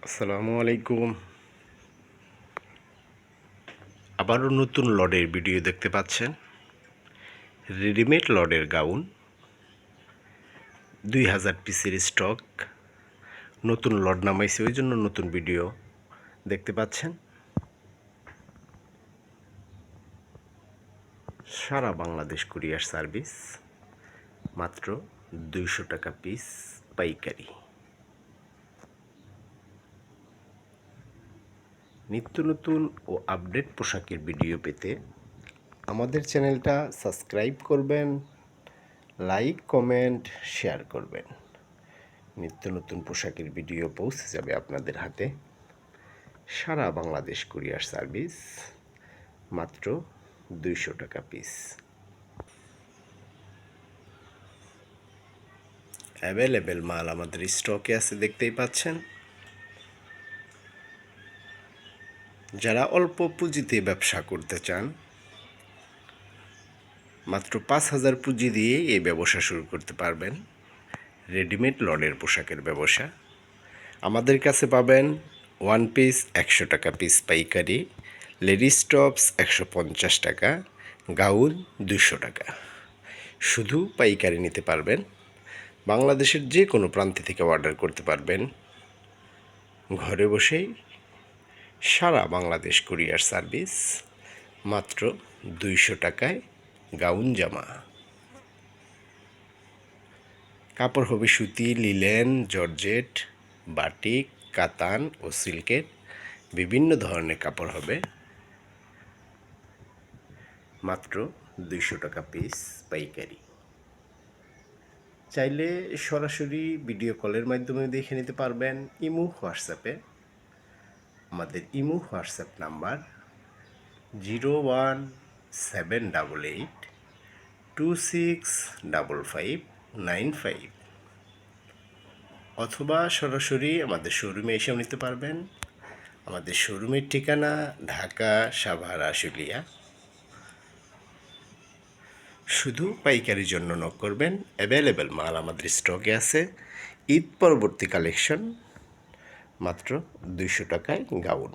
আসসালামু আলাইকুম। আবারও নতুন লডের ভিডিও দেখতে পাচ্ছেন। রেডিমেড লডের গাউন 2000 পিসের স্টক, নতুন লড নামাইছে, ওই জন্য নতুন ভিডিও দেখতে পাচ্ছেন। সারা বাংলাদেশ কুরিয়ার সার্ভিস, মাত্র 200 টাকা পিস পাইকারি। নিত্য নতুন ও আপডেট পোশাকের ভিডিও পেতে আমাদের চ্যানেলটা সাবস্ক্রাইব করবেন, লাইক, কমেন্ট, শেয়ার করবেন। নিত্য নতুন পোশাকের ভিডিও পৌঁছে যাবে আপনাদের হাতে। সারা বাংলাদেশ কুরিয়ার সার্ভিস, মাত্র 200 টাকা পিস। অ্যাভেলেবেল মাল আমাদের স্টকে আছে, দেখতেই পাচ্ছেন। যারা অল্প পুঁজিতে ব্যবসা করতে চান, মাত্র 5000 পুঁজি দিয়ে এই ব্যবসা শুরু করতে পারবেন। রেডিমেড লডের পোশাকের ব্যবসা। আমাদের কাছে পাবেন ওয়ান পিস 100 টাকা পিস পাইকারি, লেডিস টপস 150 টাকা, গাউন 200 টাকা। শুধু পাইকারি নিতে পারবেন। বাংলাদেশের যে কোনো প্রান্ত থেকে অর্ডার করতে পারবেন। ঘরে বসেই সারা বাংলাদেশ কুরিয়ার সার্ভিস, মাত্র 200 টাকায় গাউন জামা। কাপড় হবে সুতি, লিলেন, জর্জেট, বাটিক, কাতান ও সিল্কের বিভিন্ন ধরনের কাপড় হবে। মাত্র 200 টাকা পিস পাইকারি। চাইলে সরাসরি ভিডিও কলের মাধ্যমে দেখে নিতে পারবেন ইমো, হোয়াটসঅ্যাপে। আমাদের ইমো হোয়াটসঅ্যাপ নাম্বার 01788265595, অথবা সরাসরি আমাদের শোরুমে এসেও নিতে পারবেন। আমাদের শোরুমের ঠিকানা ঢাকা সাভার আশুলিয়া। শুধু পাইকারির জন্য নক করবেন। অ্যাভেলেবেল মাল আমাদের স্টকে আছে। ঈদ পরবর্তী কালেকশন, মাত্র 200 টাকায় গাউন।